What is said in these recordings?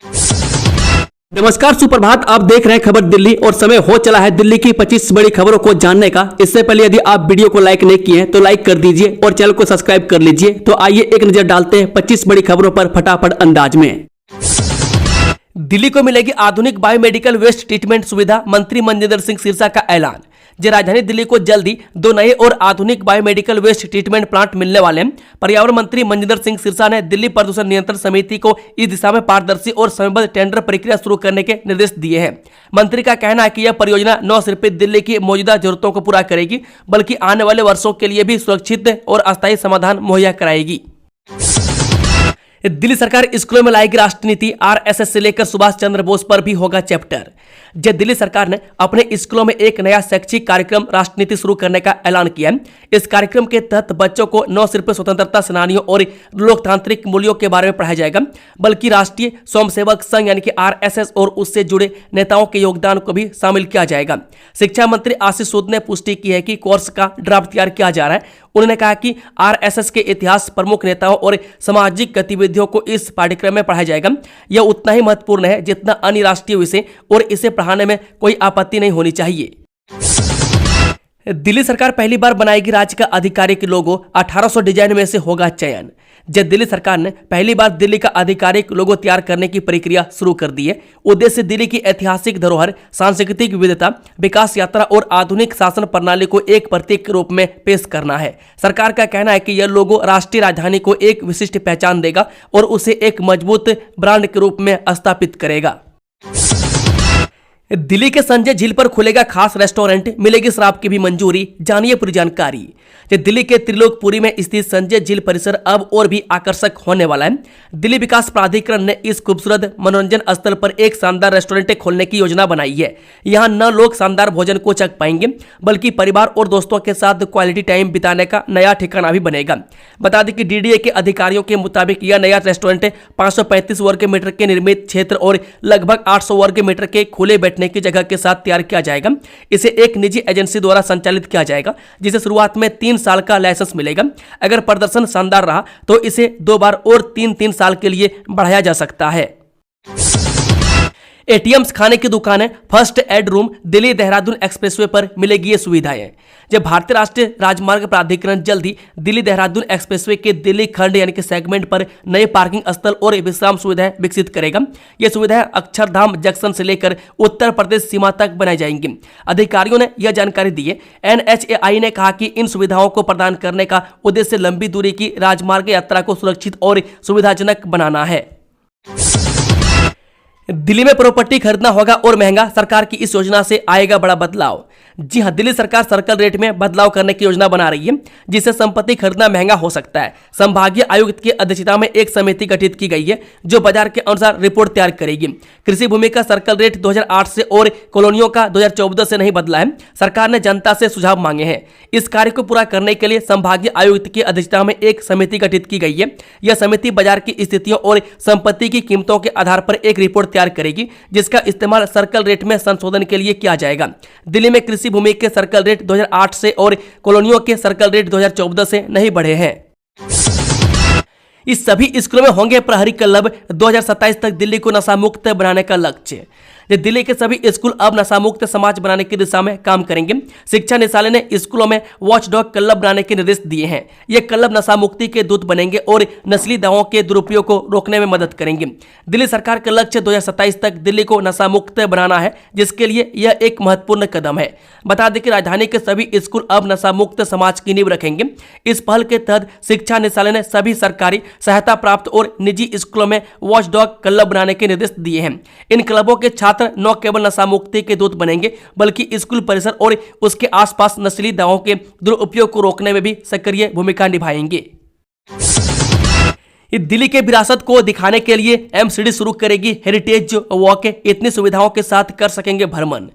नमस्कार, सुप्रभात। आप देख रहे हैं खबर दिल्ली और समय हो चला है दिल्ली की 25 बड़ी खबरों को जानने का। इससे पहले यदि आप वीडियो को लाइक नहीं किए हैं तो लाइक कर दीजिए और चैनल को सब्सक्राइब कर लीजिए। तो आइए एक नजर डालते हैं 25 बड़ी खबरों पर फटाफट अंदाज में। दिल्ली को मिलेगी आधुनिक बायोमेडिकल वेस्ट ट्रीटमेंट सुविधा, मंत्री मनजिंदर सिंह सिरसा का ऐलान। राजधानी दिल्ली को जल्दी 2 नए और आधुनिक बायोमेडिकल वेस्ट ट्रीटमेंट प्लांट मिलने वाले हैं। पर्यावरण मंत्री मनजिंदर सिंह सिरसा ने दिल्ली प्रदूषण नियंत्रण समिति को इस दिशा में पारदर्शी और समयबद्ध टेंडर प्रक्रिया शुरू करने के निर्देश दिए हैं। मंत्री का कहना है कि यह परियोजना न सिर्फ दिल्ली की मौजूदा जरूरतों को पूरा करेगी बल्कि आने वाले वर्षों के लिए भी सुरक्षित और अस्थायी समाधान मुहैया कराएगी। दिल्ली सरकार स्कूलों में लाएगी राष्ट्रनीति, आरएसएस से लेकर सुभाष चंद्र बोस पर भी होगा चैप्टर। दिल्ली सरकार ने अपने स्कूलों में एक नया शैक्षिक कार्यक्रम राष्ट्रनीति शुरू करने का ऐलान किया है। इस कार्यक्रम के तहत बच्चों को न सिर्फ स्वतंत्रता सेनानियों और लोकतांत्रिक मूल्यों के बारे में पढ़ाया जाएगा बल्कि राष्ट्रीय स्वयंसेवक संघ यानी कि आरएसएस और उससे जुड़े नेताओं के योगदान को भी शामिल किया जाएगा। शिक्षा मंत्री आशीष सूद ने पुष्टि की है कि कोर्स का ड्राफ्ट तैयार किया जा रहा है। उन्होंने कहा कि आरएसएस के इतिहास, प्रमुख नेताओं और सामाजिक गतिविधियों को इस पाठ्यक्रम में पढ़ाया जाएगा। यह उतना ही महत्वपूर्ण है जितना अन्य राष्ट्रीय विषय और इसे पढ़ाने में कोई आपत्ति नहीं होनी चाहिए। दिल्ली सरकार पहली बार बनाएगी राज्य का आधिकारिक लोगो, 1800 डिजाइन में से होगा चयन। दिल्ली सरकार ने पहली बार दिल्ली का आधिकारिक लोगो तैयार करने की प्रक्रिया शुरू कर दी है। उद्देश्य दिल्ली की ऐतिहासिक धरोहर, सांस्कृतिक विविधता, विकास यात्रा और आधुनिक शासन प्रणाली को एक प्रतीक के रूप में पेश करना है। सरकार का कहना है कि यह लोगो राष्ट्रीय राजधानी को एक विशिष्ट पहचान देगा और उसे एक मजबूत ब्रांड के रूप में स्थापित करेगा। दिल्ली के संजय झील पर खुलेगा खास रेस्टोरेंट, मिलेगी शराब की भी मंजूरी। जानिए पूरी जानकारी। दिल्ली के त्रिलोकपुरी में स्थित संजय झील परिसर अब और भी आकर्षक होने वाला है। दिल्ली विकास प्राधिकरण ने इस खूबसूरत मनोरंजन स्थल पर एक शानदार रेस्टोरेंट खोलने की योजना बनाई है। यहाँ न लोग शानदार भोजन को चख पाएंगे बल्कि परिवार और दोस्तों के साथ क्वालिटी टाइम बिताने का नया ठिकाना भी बनेगा। बता दें कि डीडीए के अधिकारियों के मुताबिक यह नया रेस्टोरेंट 535 वर्ग मीटर के निर्मित क्षेत्र और लगभग 800 वर्ग मीटर के खुले बैठने की जगह के साथ तैयार किया जाएगा। इसे एक निजी एजेंसी द्वारा संचालित किया जाएगा जिसे शुरुआत में 3 साल का लाइसेंस मिलेगा। अगर प्रदर्शन शानदार रहा तो इसे 2 बार और 3 साल के लिए बढ़ाया जा सकता है। एटीएम्स, खाने की दुकानें, first aid room, Delhi Dehradun expressway पर मिलेगी ये सुविधाएं। जब भारतीय राष्ट्रीय राजमार्ग प्राधिकरण जल्दी दिल्ली देहरादून एक्सप्रेसवे के दिल्ली खंड यानी कि सेगमेंट पर नए पार्किंग स्थल और विश्राम सुविधाएं विकसित करेगा। ये सुविधाएं अक्षरधाम जंक्शन से लेकर उत्तर प्रदेश सीमा तक बनाई जाएंगी। अधिकारियों ने यह जानकारी दी है। एनएचएआई ने कहा कि इन सुविधाओं को प्रदान करने का उद्देश्य लंबी दूरी की राजमार्ग यात्रा को सुरक्षित और सुविधाजनक बनाना है। दिल्ली में प्रॉपर्टी खरीदना होगा और महंगा, सरकार की इस योजना से आएगा बड़ा बदलाव। जी हां, दिल्ली सरकार सर्कल रेट में बदलाव करने की योजना बना रही है जिससे संपत्ति खरीदना महंगा हो सकता है। संभागीय आयुक्त की अध्यक्षता में एक समिति गठित की गई है जो बाजार के अनुसार रिपोर्ट तैयार करेगी। कृषि भूमि का सर्कल रेट 2008 से और कॉलोनियों का 2014 से नहीं बदला है। सरकार ने जनता से सुझाव मांगे हैं। इस कार्य को पूरा करने के लिए संभागीय आयुक्त की अध्यक्षता में एक समिति गठित की गई है। यह समिति बाजार की स्थितियों और संपत्ति की कीमतों के आधार पर एक रिपोर्ट तैयार करेगी जिसका इस्तेमाल सर्कल रेट में संशोधन के लिए किया जाएगा। दिल्ली में कृषि भूमि के सर्कल रेट 2008 से और कॉलोनियों के सर्कल रेट 2014 से नहीं बढ़े हैं। इस सभी स्कूलों में होंगे प्रहरी क्लब, 2027 तक दिल्ली को नशा मुक्त बनाने का लक्ष्य। दिल्ली के सभी स्कूल अब नशा मुक्त समाज बनाने की दिशा में काम करेंगे। शिक्षा निदेशालय ने स्कूलों में वॉचडॉग क्लब बनाने के निर्देश दिए हैं। ये क्लब नशा मुक्ति के दूत बनेंगे और नस्ली दवाओं के दुरुपयोग को रोकने में मदद करेंगे। दिल्ली सरकार का लक्ष्य 2027 तक दिल्ली को नशा मुक्त बनाना है जिसके लिए यह एक महत्वपूर्ण कदम है। बता दें कि राजधानी के सभी स्कूल अब नशा मुक्त समाज की नींव रखेंगे। इस पहल के तहत शिक्षा निदेशालय ने सभी सरकारी, सहायता प्राप्त और निजी स्कूलों में वॉचडॉग क्लब बनाने के निर्देश दिए हैं। इन क्लबों के छात्र न केवल नशा मुक्ति के दूत बनेंगे बल्कि स्कूल परिसर और उसके आसपास नस्ली दवाओं के दुरुपयोग को रोकने में भी सक्रिय भूमिका निभाएंगे। दिल्ली के विरासत को दिखाने के लिए एमसीडी शुरू करेगी हेरिटेज वॉक। इतनी सुविधाओं के साथ कर सकेंगे भ्रमण।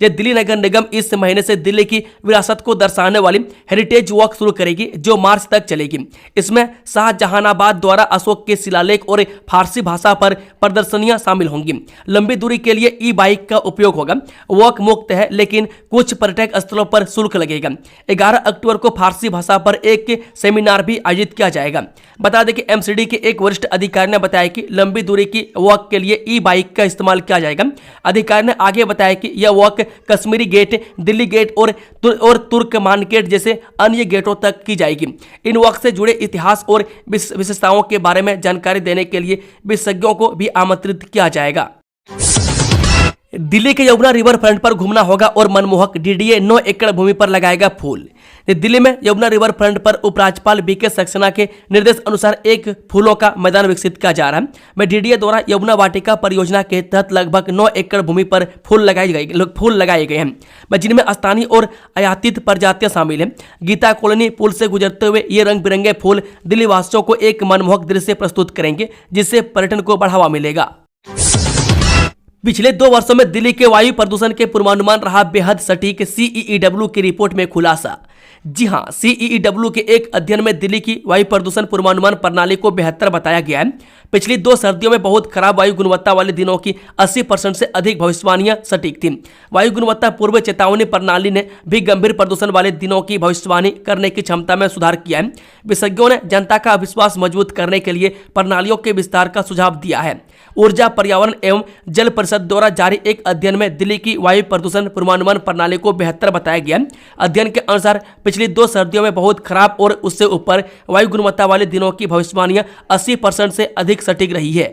ये दिल्ली नगर निगम इस महीने से दिल्ली की विरासत को दर्शाने वाली हेरिटेज वॉक शुरू करेगी, जो मार्च तक चलेगी। इसमें शाहजहानाबाद द्वारा अशोक के शिलालेख और फारसी भाषा पर प्रदर्शनियां शामिल होंगी। लंबी दूरी के लिए ई बाइक का उपयोग होगा। वॉक मुक्त है, लेकिन कुछ पर्यटक स्थलों पर शुल्क लगेगा। 11 अक्टूबर को फारसी भाषा पर एक सेमिनार भी आयोजित किया जाएगा। बता दें कि एमसीडी के एक वरिष्ठ अधिकारी ने बताया कि लंबी दूरी की वॉक के लिए ई बाइक का इस्तेमाल किया जाएगा। अधिकारी ने आगे बताया कि यह walk Kashmiri gate, Delhi gate और तुर्कमान गेट जैसे अन्य गेटों तक की जाएगी। इन वॉक से जुड़े इतिहास और विशेषताओं के बारे में जानकारी देने के लिए विशेषज्ञों को भी आमंत्रित किया जाएगा। दिल्ली के यमुना रिवर फ्रंट पर घूमना होगा और मनमोहक डीडीए 9 एकड़ भूमि पर लगाएगा फूल। दिल्ली में यमुना रिवर फ्रंट पर उपराज्यपाल बीके सक्सेना के निर्देश अनुसार एक फूलों का मैदान विकसित किया जा रहा है। में डीडीए द्वारा यमुना वाटिका परियोजना के तहत लगभग 9 एकड़ भूमि पर फूल लगाए गए हैं, जिनमें स्थानीय और आयातित प्रजातियां शामिल हैं। गीता कॉलोनी पुल से गुजरते हुए ये रंग बिरंगे फूल दिल्ली वासियों को एक मनमोहक दृश्य प्रस्तुत करेंगे, जिससे पर्यटन को बढ़ावा मिलेगा। पिछले 2 वर्षों में दिल्ली के वायु प्रदूषण के पूर्वानुमान रहा बेहद सटीक, CEEW की रिपोर्ट में खुलासा। जी हां, CEEW के एक अध्ययन में दिल्ली की वायु प्रदूषण पूर्वानुमान प्रणाली को बेहतर बताया गया है। पिछली 2 सर्दियों में बहुत खराब वायु गुणवत्ता वाले दिनों की 80% से अधिक भविष्यवाणियां सटीक थीं। वायु गुणवत्ता पूर्व चेतावनी प्रणाली ने भी गंभीर प्रदूषण वाले दिनों की भविष्यवाणी करने की क्षमता में सुधार किया है। विशेषज्ञों ने जनता का विश्वास मजबूत करने के लिए प्रणालियों के विस्तार का सुझाव दिया है। ऊर्जा, पर्यावरण एवं जल परिषद द्वारा जारी एक अध्ययन में दिल्ली की वायु प्रदूषण पूर्वानुमान प्रणाली को बेहतर बताया गया। अध्ययन के अनुसार पिछली 2 सर्दियों में बहुत खराब और उससे ऊपर वायु गुणवत्ता वाले दिनों की भविष्यवाणियां 80% से अधिक सटीक रही है।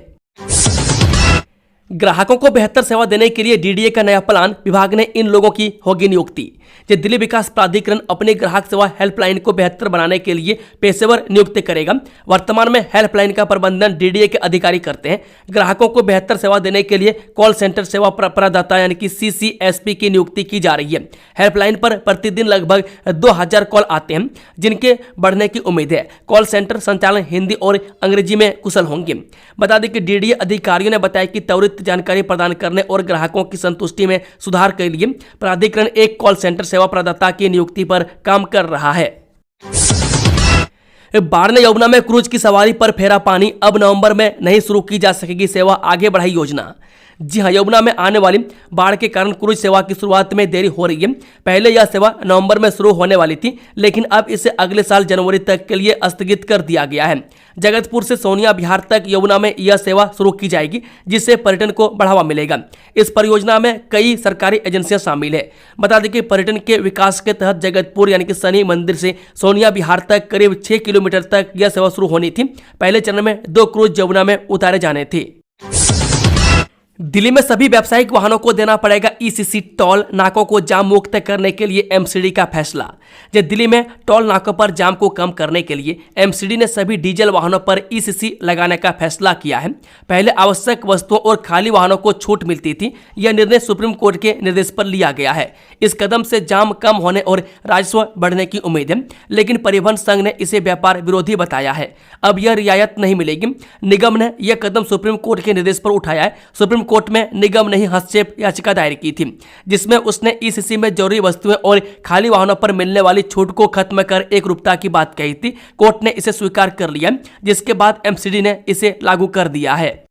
ग्राहकों को बेहतर सेवा देने के लिए डीडीए का नया प्लान, विभाग ने इन लोगों की होगी नियुक्ति। दिल्ली विकास प्राधिकरण अपनी ग्राहक सेवा हेल्पलाइन को बेहतर बनाने के लिए पेशेवर नियुक्त करेगा। वर्तमान में हेल्पलाइन का प्रबंधन डीडीए के अधिकारी करते हैं। ग्राहकों को बेहतर सेवा देने के लिए कॉल सेंटर सेवा प्रदाता यानी कि CCSP की नियुक्ति की जा रही है। हेल्पलाइन पर प्रतिदिन लगभग 2000 कॉल आते हैं, जिनके बढ़ने की उम्मीद है। कॉल सेंटर संचालन हिंदी और अंग्रेजी में कुशल होंगे। बता दें कि डीडीए अधिकारियों ने बताया कि त्वरित जानकारी प्रदान करने और ग्राहकों की संतुष्टि में सुधार के लिए प्राधिकरण एक कॉल सेंटर सेवा प्रदाता की नियुक्ति पर काम कर रहा है। बाढ़ ने यमुना में क्रूज की सवारी पर फेरा पानी, अब नवंबर में नहीं शुरू की जा सकेगी सेवा, आगे बढ़ाई योजना। जी हां, यमुना में आने वाली बाढ़ के कारण क्रूज सेवा की शुरुआत में देरी हो रही है। पहले यह सेवा नवंबर में शुरू होने वाली थी, लेकिन अब इसे अगले साल जनवरी तक के लिए स्थगित कर दिया गया है। जगतपुर से सोनिया विहार तक यमुना में यह सेवा शुरू की जाएगी, जिससे पर्यटन को बढ़ावा मिलेगा। इस परियोजना में कई सरकारी एजेंसियां शामिल है। बता दें कि पर्यटन के विकास के तहत जगतपुर यानी कि शनि मंदिर से सोनिया विहार तक करीब 6 किलोमीटर तक यह सेवा शुरू होनी थी। पहले चरण में 2 क्रूज यमुना में उतारे जाने थे। दिल्ली में सभी व्यावसायिक वाहनों को देना पड़ेगा ECC टोल, नाकों को जाम मुक्त करने के लिए MCD का फैसला। दिल्ली में टोल नाकों पर जाम को कम करने के लिए MCD ने सभी डीजल वाहनों पर ECC लगाने का फैसला किया है। पहले आवश्यक वस्तुओं और खाली वाहनों को छूट मिलती थी। यह निर्णय सुप्रीम कोर्ट के निर्देश पर लिया गया है। इस कदम से जाम कम होने और राजस्व बढ़ने की उम्मीद है, लेकिन परिवहन संघ ने इसे व्यापार विरोधी बताया है। अब यह रियायत नहीं मिलेगी। निगम ने यह कदम सुप्रीम कोर्ट के निर्देश पर उठाया है। सुप्रीम कोर्ट में निगम ने हस्तक्षेप याचिका दायर की थी, जिसमें उसने ECC में जरूरी वस्तुएं और खाली वाहनों पर मिलने वाली छूट को खत्म कर एकरूपता की बात कही थी। कोर्ट ने इसे स्वीकार कर लिया, जिसके बाद MCD ने इसे लागू कर दिया है।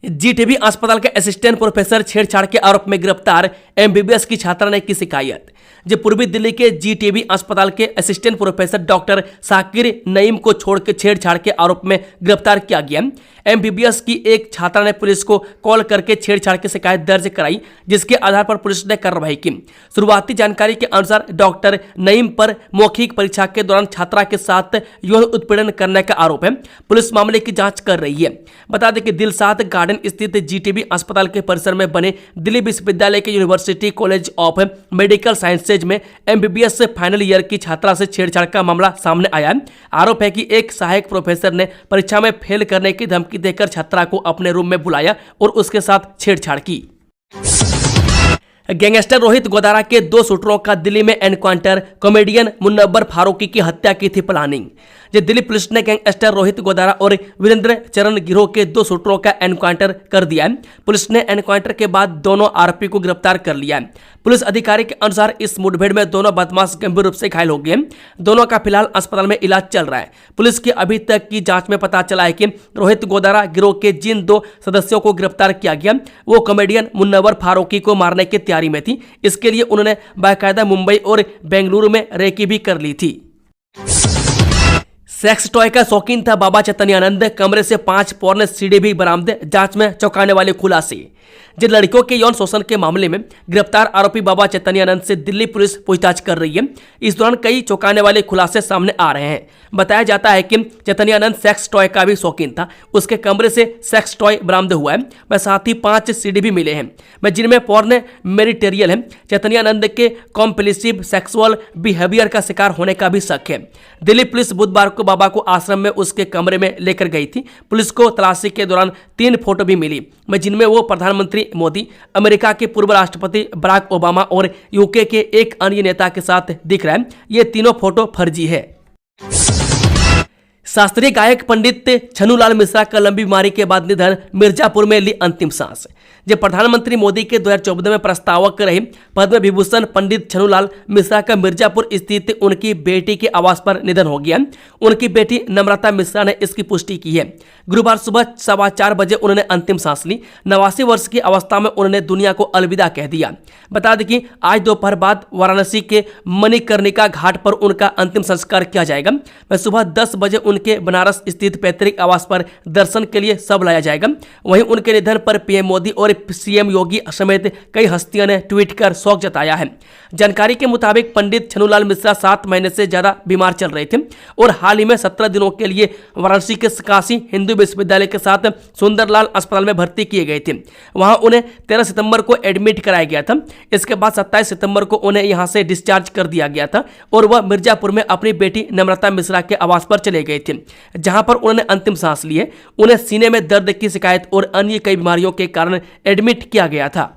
GTB अस्पताल के असिस्टेंट प्रोफेसर छेड़छाड़ के आरोप में गिरफ्तार, MBBS की छात्रा ने की शिकायत। पूर्वी दिल्ली के GTB अस्पताल के assistant professor doctor Sakir Naeem को छोड़ के छेड़छाड़ के आरोप में गिरफ्तार किया गया। MBBS की एक छात्रा ने पुलिस को कॉल करके छेड़छाड़ की शिकायत दर्ज कराई, जिसके आधार पर पुलिस ने कार्रवाई की। शुरुआती जानकारी के अनुसार डॉक्टर नईम पर मौखिक परीक्षा के दौरान छात्रा के साथ यौन उत्पीड़न करने का आरोप है। पुलिस मामले की जांच कर रही है। बता दें कि दिलशाद गार्डन स्थित GTB अस्पताल के परिसर में बने दिल्ली विश्वविद्यालय के university college of medical sciences में MBBS फाइनल ईयर की छात्रा से छेड़छाड़ का मामला सामने आया। आरोप है कि एक सहायक प्रोफेसर ने परीक्षा में फेल करने की धमकी देकर छात्रा को अपने रूम में बुलाया और उसके साथ छेड़छाड़ की। गैंगस्टर रोहित गोदारा के 2 शूटरों का दिल्ली में एनकाउंटर, कॉमेडियन मुनव्वर फारूकी की हत्या की थी प्लानिंग। दिल्ली पुलिस ने गैंगस्टर रोहित गोदारा और वीरेंद्र चरण गिरोह के 2 शूटरों का एनकाउंटर कर दिया है। पुलिस ने एनकाउंटर के बाद दोनों आरोपी को गिरफ्तार कर लिया है। पुलिस अधिकारी के अनुसार इस मुठभेड़ में दोनों बदमाश गंभीर रूप से घायल हो गए। दोनों का फिलहाल अस्पताल में इलाज चल रहा है। पुलिस की अभी तक की जांच में पता चला है कि रोहित गोदारा गिरोह के जिन 2 सदस्यों को गिरफ्तार किया गया वो कॉमेडियन मुन्नवर फारूकी को मारने की तैयारी में थी। इसके लिए उन्होंने बाकायदा मुंबई और बेंगलुरु में रेकी भी कर ली थी। सेक्स टॉय का शौकीन था बाबा चैतन्यानंद, कमरे से 5 पोर्न सीडी भी बरामद, जांच में चौंकाने वाले खुलासे। जिन लड़कियों के यौन शोषण के मामले में गिरफ्तार आरोपी बाबा चैतन्यानंद से दिल्ली पुलिस पूछताछ कर रही है। इस दौरान कई चौंकाने वाले खुलासे सामने आ रहे हैं। बताया जाता है कि चैतन्यानंद सेक्स टॉय का भी शौकीन था। उसके कमरे से सेक्स टॉय बरामद हुआ है। वह साथ ही 5 सीडी भी मिले हैं जिनमें पोर्न मेरिटेरियल है। चैतन्यानंद के कॉम्पल्सिव सेक्सुअल बिहेवियर का शिकार होने का भी शक है। दिल्ली पुलिस बुधवार को बाबा को आश्रम में उसके कमरे में लेकर गई थी। पुलिस को तलाशी के दौरान 3 फोटो भी मिली जिनमें वो प्रधानमंत्री मोदी, अमेरिका के पूर्व राष्ट्रपति बराक ओबामा और यूके के एक अन्य नेता के साथ दिख रहा है। ये तीनों फोटो फर्जी है। शास्त्रीय गायक पंडित छन्नूलाल मिश्रा का लंबी बीमारी के बाद निधन, मिर्जापुर में ली अंतिम सांस। जब प्रधानमंत्री मोदी के 2014 में प्रस्तावक रहे पद्म विभूषण पंडित छन्नूलाल मिश्रा का मिर्जापुर स्थित उनकी बेटी के आवास पर निधन हो गया। उनकी बेटी नम्रता मिश्रा ने इसकी पुष्टि की है। गुरुवार सुबह 4:15 बजे उन्होंने अंतिम सांस ली। 89 वर्ष की अवस्था में उन्होंने दुनिया को अलविदा कह दिया। बता दें कि आज दोपहर बाद वाराणसी के मणिकर्णिका घाट पर उनका अंतिम संस्कार किया जाएगा। वह सुबह 10 बजे उनके बनारस स्थित पैतृक आवास पर दर्शन के लिए सब लाया जाएगा। वहीं उनके निधन पर पीएम मोदी और सीएम योगी समेत कई हस्तियों ने ट्वीट कर शोक जताया है। जानकारी के मुताबिक पंडित छन्नूलाल मिश्रा 7 महीने से ज्यादा बीमार चल रहे थे और हाल ही में 17 दिनों के लिए वाराणसी के काशी हिंदू विश्वविद्यालय के साथ सुंदरलाल अस्पताल में भर्ती किए गए थे। वहां उन्हें 13 सितंबर को एडमिट कराया गया था। इसके बाद 27 सितंबर को उन्हें यहां से डिस्चार्ज कर दिया गया था और वह मिर्जापुर में अपनी बेटी नम्रता मिश्रा के आवास पर चले गए थे, जहां पर उन्होंने अंतिम सांस ली है। उन्हें सीने में दर्द की शिकायत और अन्य कई बीमारियों के कारण एडमिट किया गया था।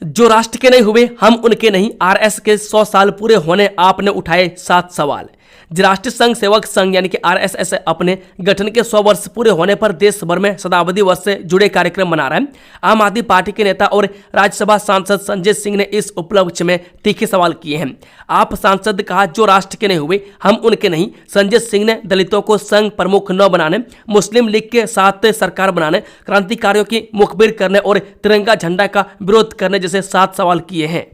जो राष्ट्र के नहीं हुए हम उनके नहीं, आरएस के 100 साल पूरे होने आपने उठाए 7 सवाल। राष्ट्रीय संघ सेवक संघ यानी कि आरएसएस अपने गठन के 100 वर्ष पूरे होने पर देश भर में शताब्दी वर्ष से जुड़े कार्यक्रम मना रहा है। आम आदमी पार्टी के नेता और राज्यसभा सांसद संजय सिंह ने इस उपलक्ष्य में तीखे सवाल किए हैं। आप सांसद कहा जो राष्ट्र के नहीं हुए हम उनके नहीं। संजय सिंह ने दलितों को संघ प्रमुख न बनाने, मुस्लिम लीग के साथ सरकार बनाने, क्रांतिकारियों की मुखबिर करने और तिरंगा झंडा का विरोध करने जैसे 7 सवाल किए हैं।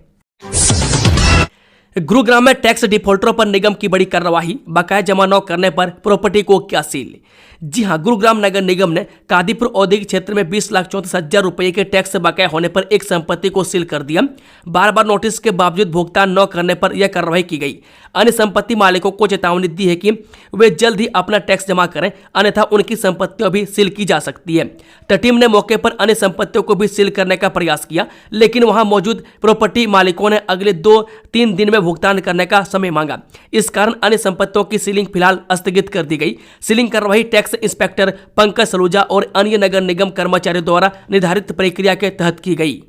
गुरुग्राम में टैक्स डिफॉल्टरों पर निगम की बड़ी कार्रवाई, बकाया जमा न करने पर प्रॉपर्टी को किया सील। जी हां, गुरुग्राम नगर निगम ने कादीपुर औद्योगिक क्षेत्र में 20,34,000 रुपए के टैक्स बकाया होने पर एक संपत्ति को सील कर दिया। बार बार नोटिस के बावजूद भुगतान न करने पर यह कार्रवाई की गई। अन्य संपत्ति मालिकों को चेतावनी दी है कि वे जल्द ही अपना टैक्स जमा करें, अन्यथा उनकी संपत्तियां भी सील की जा सकती है। टीम ने मौके पर अन्य संपत्तियों को भी सील करने का प्रयास किया, लेकिन वहां मौजूद प्रॉपर्टी मालिकों ने अगले 2-3 दिन में भुगतान करने का समय मांगा। इस कारण अन्य संपत्तियों की सीलिंग फिलहाल स्थगित कर दी गई। सीलिंग कार्रवाई टैक्स इंस्पेक्टर पंकज सलूजा और अन्य नगर निगम कर्मचारियों द्वारा निर्धारित प्रक्रिया के तहत की गई।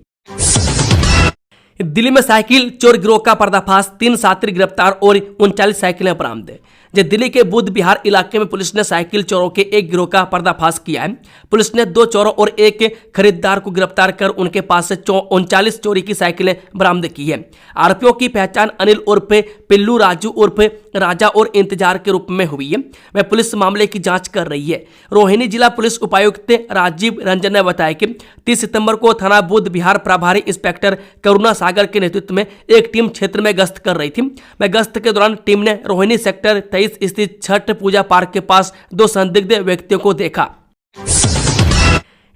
दिल्ली में साइकिल चोर गिरोह का पर्दाफाश, 3 साथी गिरफ्तार और 39 साइकिलें बरामद। दिल्ली के बुध विहार इलाके में पुलिस ने साइकिल चोरों के एक गिरोह का पर्दाफाश किया है। पुलिस ने 2 चोरों और एक खरीदार को गिरफ्तार कर उनके पास से 39 चोरी की साइकिलें बरामद की है। आरोपियों की पहचान अनिल उर्फ पिल्लू, राजू उर्फ राजा और इंतजार के रूप में हुई है। वह पुलिस मामले की जांच कर रही है। रोहिणी जिला पुलिस उपायुक्त राजीव रंजन ने बताया कि 30 सितंबर को थाना बुध विहार प्रभारी इंस्पेक्टर करुणा सागर के नेतृत्व में एक टीम क्षेत्र में गश्त कर रही थी। वह गश्त के दौरान टीम ने रोहिणी सेक्टर 23 स्थित छठ पूजा पार्क के पास 2 संदिग्ध व्यक्तियों को देखा।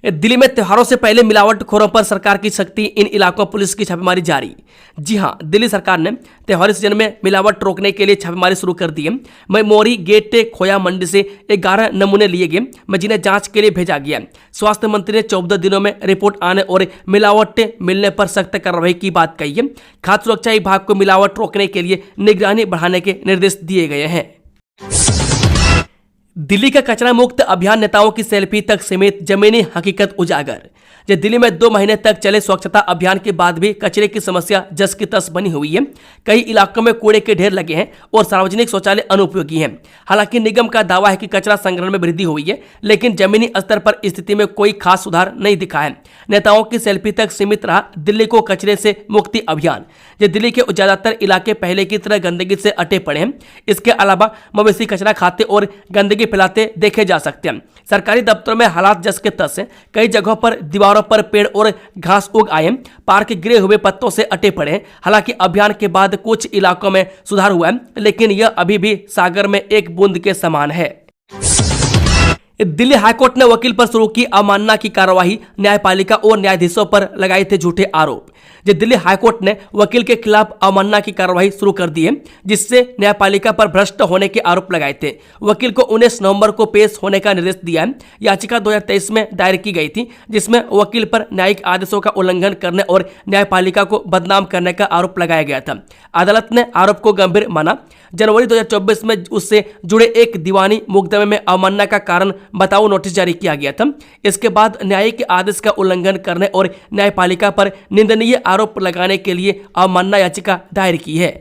दिल्ली में त्योहारों से पहले मिलावटखोरों पर सरकार की सख्ती, इन इलाकों पुलिस की छापेमारी जारी। जी हां, दिल्ली सरकार ने त्योहारी सीजन में मिलावट रोकने के लिए छापेमारी शुरू कर दी है। मोरी गेट खोया मंडी से 11 नमूने लिए गए, जिन्हें जांच के लिए भेजा गया। स्वास्थ्य मंत्री ने 14 दिनों में रिपोर्ट आने और मिलावट मिलने पर सख्त कार्रवाई की बात कही है। खाद्य सुरक्षा विभाग को मिलावट रोकने के लिए निगरानी बढ़ाने के निर्देश दिए गए हैं। दिल्ली का कचरा मुक्त अभियान नेताओं की सेल्फी तक सीमित, जमीनी हकीकत उजागर। जो दिल्ली में 2 महीने तक चले स्वच्छता अभियान के बाद भी कचरे की समस्या जस की तस बनी हुई है। कई इलाकों में कूड़े के ढेर लगे हैं और सार्वजनिक शौचालय अनुपयोगी हैं। हालांकि निगम का दावा है कि कचरा संग्रहण में वृद्धि हुई है, लेकिन जमीनी स्तर पर स्थिति में कोई खास सुधार नहीं दिखा है। नेताओं की सेल्फी तक सीमित रहा दिल्ली को कचरे से मुक्ति अभियान। जो दिल्ली के ज्यादातर इलाके पहले की तरह गंदगी से अटे पड़े हैं। इसके अलावा मवेशी कचरा खाते और गंदगी फैलाते देखे जा सकते हैं। सरकारी दफ्तरों में हालात जस के तस हैं। कई जगहों पर दीवारों पर पेड़ और घास उग आए हैं। पार्क गिरे हुए पत्तों से अटे पड़े हैं। हालांकि अभियान के बाद कुछ इलाकों में सुधार हुआ है, लेकिन यह अभी भी सागर में एक बूंद के समान है। दिल्ली हाईकोर्ट ने वकील पर शुरू की अवमानना की कार्रवाई। न्यायपालिका और न्यायाधीशों पर लगाए थे झूठे आरोप। जो दिल्ली हाईकोर्ट ने वकील के खिलाफ अवमानना की कार्रवाई शुरू कर दी है, जिससे न्यायपालिका पर भ्रष्ट होने के आरोप लगाए थे। वकील को 19 नवंबर को पेश होने का निर्देश दिया है। याचिका 2023 में दायर की गई थी, जिसमें वकील पर न्यायिक आदेशों का उल्लंघन करने और न्यायपालिका को बदनाम करने का आरोप लगाया गया था। अदालत ने आरोप को गंभीर माना। जनवरी 2024 में उससे जुड़े एक दीवानी मुकदमे में अवमानना का कारण बताओ नोटिस जारी किया गया था। इसके बाद न्यायिक आदेश का उल्लंघन करने और न्यायपालिका पर निंदनीय आरोप लगाने के लिए अवमानना याचिका दायर की है।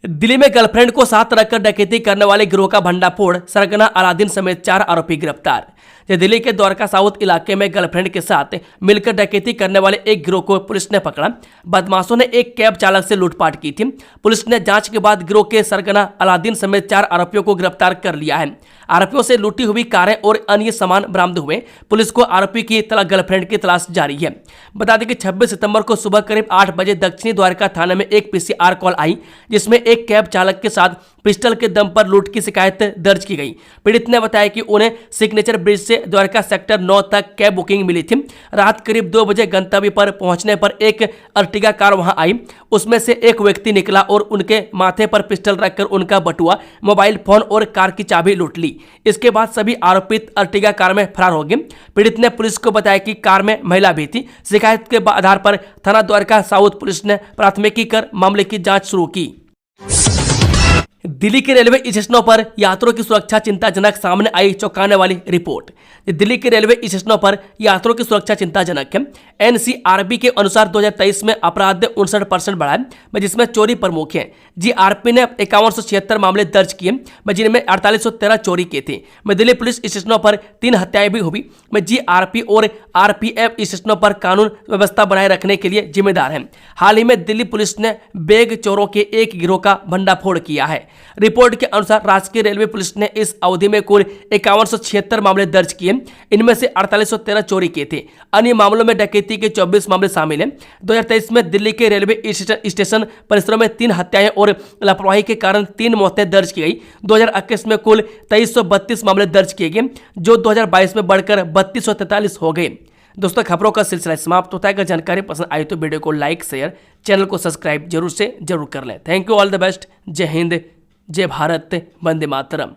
दिल्ली में गर्लफ्रेंड को साथ रखकर डकैती करने वाले गिरोह का भंडाफोड़। सरगना अलादीन समेत 4 आरोपी गिरफ्तार। दिल्ली के द्वारका साउथ इलाके में गर्लफ्रेंड के साथ मिलकर डकैती करने वाले एक गिरोह को पुलिस ने पकड़ा। बदमाशों ने एक कैब चालक से लूटपाट की थी। पुलिस ने जांच के बाद गिरोह के सरगना अलादीन समेत 4 आरोपियों को गिरफ्तार कर लिया है। आरोपियों से लूटी हुई कारें और अन्य सामान बरामद हुए। पुलिस को आरोपी की गर्लफ्रेंड की तलाश जारी है। बता दें कि 26 सितंबर को सुबह करीब 8 बजे दक्षिणी द्वारका थाने में एक पीसीआर कॉल आई, जिसमें एक कैब चालक के साथ पिस्टल के दम पर लूट की शिकायत दर्ज की गई। पीड़ित ने बताया कि उन्हें सिग्नेचर ब्रिज से द्वारका सेक्टर 9 तक कैब बुकिंग मिली थी। रात करीब 2 बजे गंतव्य पर पहुंचने पर एक अर्टिगा कार वहां आई। उसमें से एक व्यक्ति निकला और उनके माथे पर पिस्टल रखकर उनका बटुआ, मोबाइल फोन और कार की चाबी लूट ली। इसके बाद सभी आरोपित अर्टिगा कार में फरार हो गए। पीड़ित ने पुलिस को बताया कि कार में महिला भी थी। शिकायत के आधार पर थाना द्वारका साउथ पुलिस ने प्राथमिकी कर मामले की जांच शुरू की। दिल्ली के रेलवे स्टेशनों पर यात्रियों की सुरक्षा चिंताजनक, सामने आई चौंकाने वाली रिपोर्ट। दिल्ली के रेलवे स्टेशनों पर यात्रियों की सुरक्षा चिंताजनक है। एनसीआरबी के अनुसार 2023 में अपराध 59% बढ़ा है, जिसमें चोरी प्रमुख है। जीआरपी ने 5176 मामले दर्ज किए, जिनमें 4813 चोरी के थे। दिल्ली पुलिस स्टेशनों पर 3 हत्याएं भी हुई। जीआरपी और आरपीएफ स्टेशनों पर कानून व्यवस्था बनाए रखने के लिए जिम्मेदार है। हाल ही में दिल्ली पुलिस ने बैग चोरों के एक गिरोह का भंडाफोड़ किया है। रिपोर्ट के अनुसार राजकीय रेलवे पुलिस ने इस अवधि में कुल 5176 मामले दर्ज किए। इनमें से 4813 चोरी के थे। अन्य मामलों में डकैती के 24 मामले शामिल हैं। 2023 में दिल्ली के रेलवे स्टेशन परिसरों में 3 हत्याएं और लापरवाही के कारण 3 मौतें दर्ज की गई। 2021 में कुल 2332 मामले दर्ज किए गए, जो 2022 में बढ़कर 3243 हो गए। दोस्तों, खबरों का सिलसिला समाप्त होता है। अगर जानकारी पसंद आई तो वीडियो को लाइक, शेयर, चैनल को सब्सक्राइब जरूर कर लें। Thank you, all the best. जय हिंद, जय भारत, वंदे मातरम।